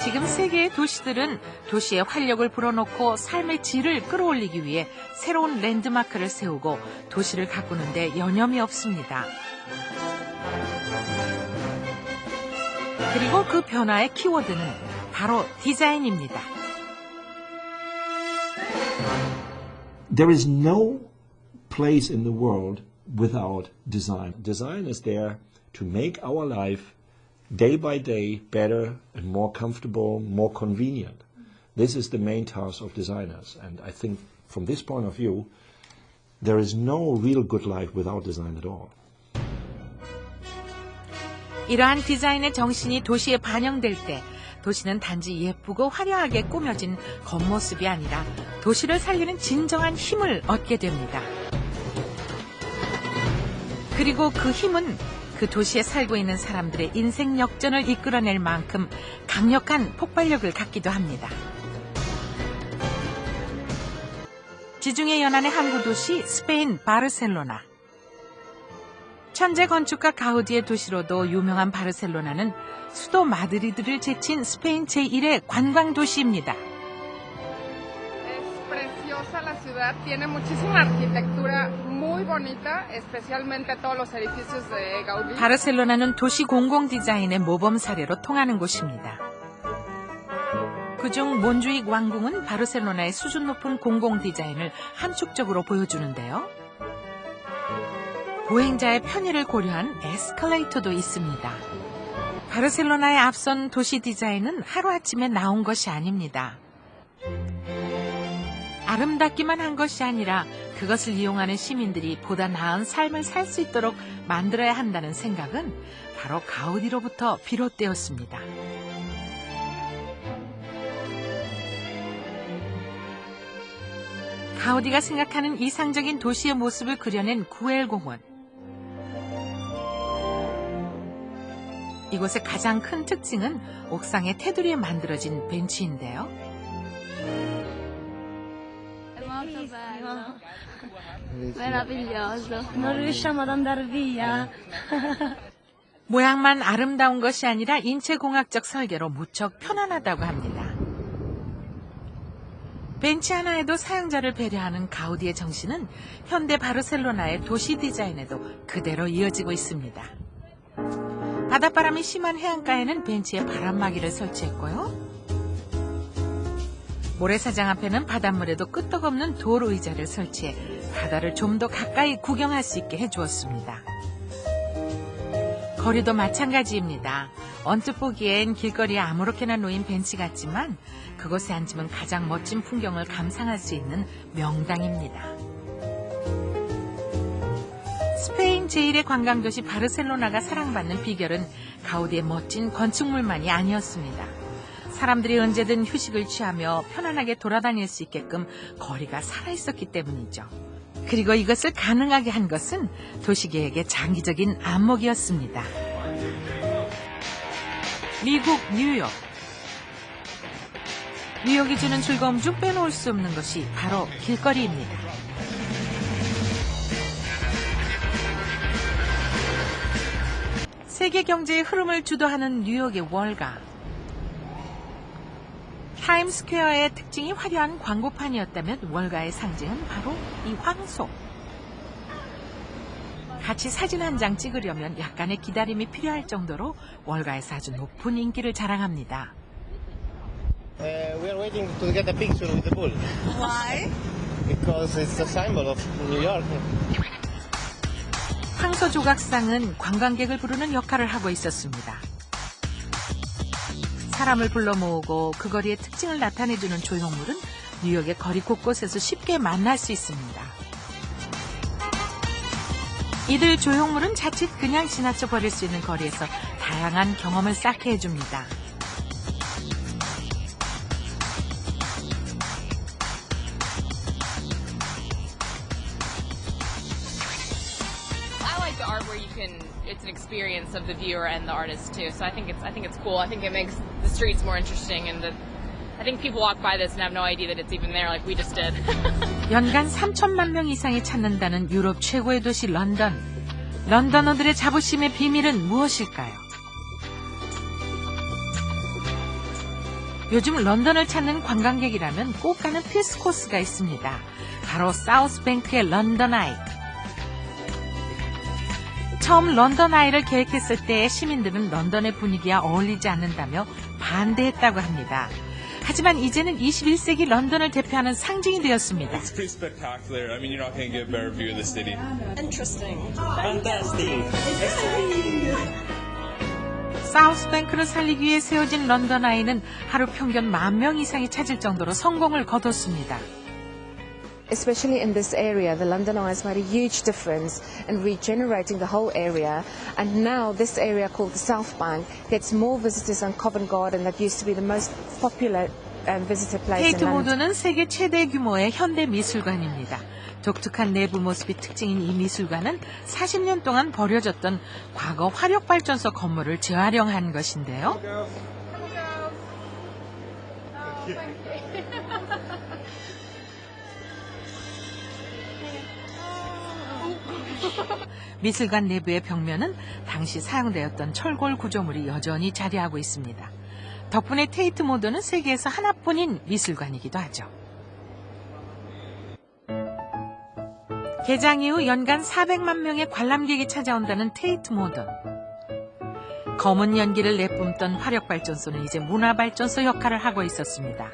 지금 세계의 도시들은 도시의 활력을 불어넣고 삶의 질을 끌어올리기 위해 새로운 랜드마크를 세우고 도시를 가꾸는 데 여념이 없습니다. 그리고 그 변화의 키워드는 바로 디자인입니다. There is no place in the world without design. Design is there to make our life day by day better and more comfortable, more convenient. This is the main task of designers. And I think from this point of view, there is no real good life without design at all. 이러한 디자인의 정신이 도시에 반영될 때 도시는 단지 예쁘고 화려하게 꾸며진 겉모습이 아니라 도시를 살리는 진정한 힘을 얻게 됩니다. 그리고 그 힘은 그 도시에 살고 있는 사람들의 인생 역전을 이끌어낼 만큼 강력한 폭발력을 갖기도 합니다. 지중해 연안의 항구 도시 스페인 바르셀로나. 천재 건축가 가우디의 도시로도 유명한 바르셀로나는 수도 마드리드를 제친 스페인 제1의 관광 도시입니다. Es preciosa la ciudad, tiene muchísima arquitectura muy bonita, especialmente todos los edificios de Gaudí. 바르셀로나는 도시 공공 디자인의 모범 사례로 통하는 곳입니다. 그중 몬주익 왕궁은 바르셀로나의 수준 높은 공공 디자인을 함축적으로 보여주는데요. 보행자의 편의를 고려한 에스컬레이터도 있습니다. 바르셀로나의 앞선 도시 디자인은 하루아침에 나온 것이 아닙니다. 아름답기만 한 것이 아니라 그것을 이용하는 시민들이 보다 나은 삶을 살 수 있도록 만들어야 한다는 생각은 바로 가우디로부터 비롯되었습니다. 가우디가 생각하는 이상적인 도시의 모습을 그려낸 구엘공원. 이곳의 가장 큰 특징은 옥상의 테두리에 만들어진 벤치인데요. Meraviglioso. Non riusciamo ad andare via. 모양만 아름다운 것이 아니라 인체공학적 설계로 무척 편안하다고 합니다. 벤치 하나에도 사용자를 배려하는 가우디의 정신은 현대 바르셀로나의 도시 디자인에도 그대로 이어지고 있습니다. 바닷바람이 심한 해안가에는 벤치에 바람막이를 설치했고요. 모래사장 앞에는 바닷물에도 끄떡없는 돌 의자를 설치해 바다를 좀 더 가까이 구경할 수 있게 해주었습니다. 거리도 마찬가지입니다. 언뜻 보기엔 길거리에 아무렇게나 놓인 벤치 같지만 그곳에 앉으면 가장 멋진 풍경을 감상할 수 있는 명당입니다. 스페인 제1의 관광도시 바르셀로나가 사랑받는 비결은 가우디의 멋진 건축물만이 아니었습니다. 사람들이 언제든 휴식을 취하며 편안하게 돌아다닐 수 있게끔 거리가 살아있었기 때문이죠. 그리고 이것을 가능하게 한 것은 도시계획의 장기적인 안목이었습니다. 미국 뉴욕. 뉴욕이 주는 즐거움 중 빼놓을 수 없는 것이 바로 길거리입니다. 세계 경제의 흐름을 주도하는 뉴욕의 월가. 타임스퀘어의 특징이 화려한 광고판이었다면 월가의 상징은 바로 이 황소. 같이 사진 한 장 찍으려면 약간의 기다림이 필요할 정도로 월가에서 아주 높은 인기를 자랑합니다. We are waiting to get a picture with the bull. Why? Because it's a symbol of New York. 황소 조각상은 관광객을 부르는 역할을 하고 있었습니다. 사람을 불러 모으고 그 거리의 특징을 나타내주는 조형물은 뉴욕의 거리 곳곳에서 쉽게 만날 수 있습니다. 이들 조형물은 자칫 그냥 지나쳐 버릴 수 있는 거리에서 다양한 경험을 쌓게 해줍니다. It's an experience of the viewer and the artist too. So I think it's cool. I think it makes the streets more interesting, and I think people walk by this and have no idea that it's even there, like we just did. 연간 3천만 명 이상이 찾는다는 유럽 최고의 도시 런던. 런던어들의 자부심의 비밀은 무엇일까요? 요즘 런던을 찾는 관광객이라면 꼭 가는 필수 코스가 있습니다. 바로 사우스뱅크의 런던 아이. 처음 런던 아이를 계획했을 때 시민들은 런던의 분위기와 어울리지 않는다며 반대했다고 합니다. 하지만 이제는 21세기 런던을 대표하는 상징이 되었습니다. It's pretty spectacular. I mean, you're not going to get a better view of the city. 사우스뱅크를 살리기 위해 세워진 런던 아이는 하루 평균 10,000명 이상이 찾을 정도로 성공을 거뒀습니다. Especially in this area, the London Eye has made a huge difference in regenerating the whole area. And now this area called the South Bank gets more visitors than Covent Garden that used to be the most popular visitor place 테이트 in London. 모드는 세계 최대 규모의 현대 미술관입니다. 독특한 내부 모습이 특징인 이 미술관은 40년 동안 버려졌던 과거 화력발전소 건물을 재활용한 것인데요. 미술관 내부의 벽면은 당시 사용되었던 철골 구조물이 여전히 자리하고 있습니다. 덕분에 테이트 모드는 세계에서 하나뿐인 미술관이기도 하죠. 개장 이후 연간 400만 명의 관람객이 찾아온다는 테이트 모던. 검은 연기를 내뿜던 화력발전소는 이제 문화발전소 역할을 하고 있었습니다.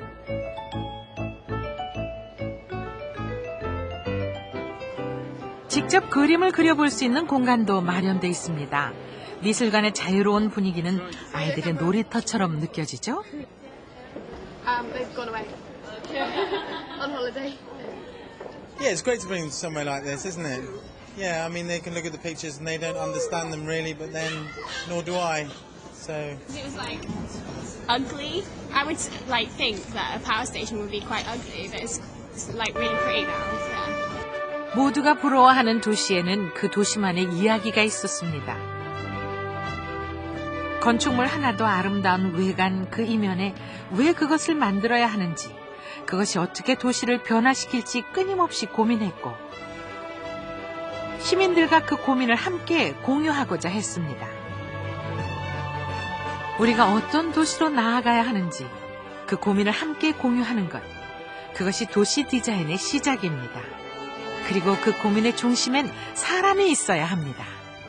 직접 그림을 그려볼 수 있는 공간도 마련돼 있습니다. 미술관의 자유로운 분위기는 아이들의 놀이터처럼 느껴지죠? They've gone away on holiday. Yeah, it's great to bring them somewhere like this, isn't it? Yeah, I mean, they can look at the pictures and they don't understand them really, but then nor do I. So It was like ugly. I would like think that a power station would be quite ugly, but it's like really pretty now. Yeah. 모두가 부러워하는 도시에는 그 도시만의 이야기가 있었습니다. 건축물 하나도 아름다운 외관 그 이면에 왜 그것을 만들어야 하는지, 그것이 어떻게 도시를 변화시킬지 끊임없이 고민했고 시민들과 그 고민을 함께 공유하고자 했습니다. 우리가 어떤 도시로 나아가야 하는지 그 고민을 함께 공유하는 것, 그것이 도시 디자인의 시작입니다. 그리고 그 고민의 중심엔 사람이 있어야 합니다.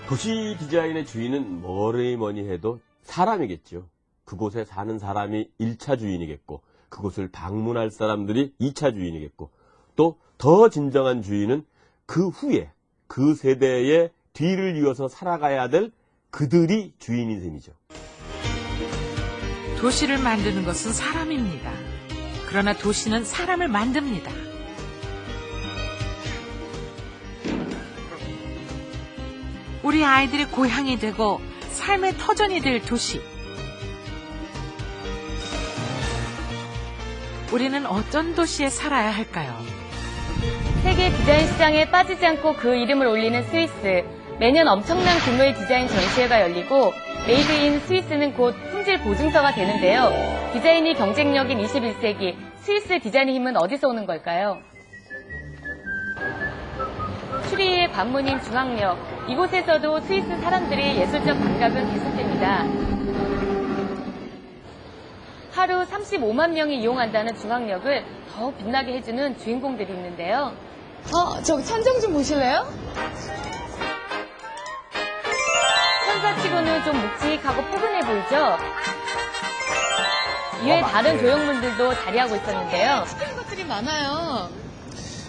도시 디자인의 주인은 뭐니 해도 사람이겠죠. 그곳에 사는 사람이 1차 주인이겠고 그곳을 방문할 사람들이 2차 주인이겠고 또 더 진정한 주인은 그 후에 그 세대의 뒤를 이어서 살아가야 될 그들이 주인인 셈이죠. 도시를 만드는 것은 사람입니다. 그러나 도시는 사람을 만듭니다. 우리 아이들의 고향이 되고 삶의 터전이 될 도시. 우리는 어떤 도시에 살아야 할까요? 세계 디자인 시장에 빠지지 않고 그 이름을 올리는 스위스. 매년 엄청난 규모의 디자인 전시회가 열리고 메이드 인 스위스는 곧 품질 보증서가 되는데요. 디자인이 경쟁력인 21세기, 스위스 디자인의 힘은 어디서 오는 걸까요? 추리의 관문인 중앙역, 이곳에서도 스위스 사람들의 예술적 감각은 계속됩니다. 하루 35만 명이 이용한다는 중앙역을 더 빛나게 해주는 주인공들이 있는데요. 저기 천장 좀 보실래요? 천사치고는 좀 묵직하고 포근해 보이죠? 이외 다른 조형물들도 자리하고 있었는데요. 특이한 것들이 많아요.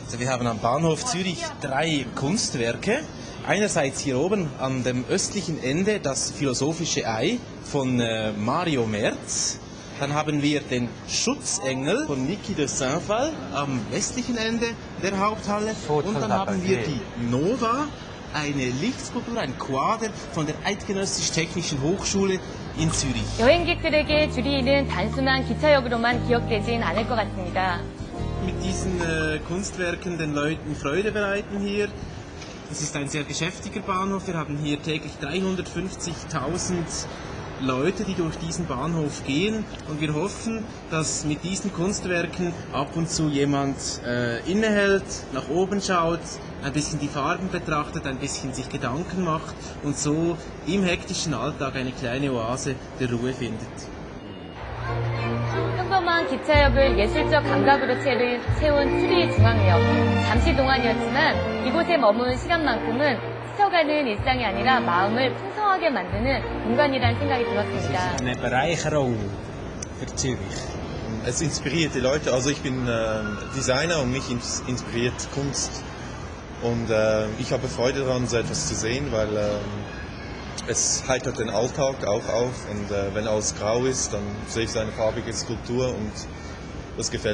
Also wir haben am Bahnhof Zürich 3 Kunstwerke. Einerseits hier oben an dem östlichen Ende das philosophische Ei von Mario Merz. Dann haben wir den Schutzengel von Niki de Saint-Phal am westlichen Ende der Haupthalle. Und dann haben wir die Nova, eine Lichtskulptur, ein Quader von der Eidgenössisch-Technischen Hochschule in Zürich. 여행객들에게 주리는 단순한 기차역으로만 기억되진 않을 것 같습니다. Mit diesen Kunstwerken den Leuten Freude bereiten hier. Es ist ein sehr geschäftiger Bahnhof. Wir haben hier täglich 350.000 Leute, die durch diesen Bahnhof gehen. Und wir hoffen, dass mit diesen Kunstwerken ab und zu jemand innehält, nach oben schaut, ein bisschen die Farben betrachtet, ein bisschen sich Gedanken macht und so im hektischen Alltag eine kleine Oase der Ruhe findet. 중앙 기차역을 예술적 감각으로 채운 수리중앙역. 잠시 동안이었지만 이곳에 머문 시간만큼은 스쳐가는 일상이 아니라 마음을 풍성하게 만드는 공간이라는 생각이 들었습니다. Eine Bereicherung für Zürich. Es inspiriert die Leute. Also ich bin Designer und mich inspiriert Kunst. Und ich habe Freude daran, so etwas zu sehen, weil es heitert den Alltag auch auf. Und wenn alles grau ist, dann sehe ich so eine farbige Skulptur und das gefällt mir.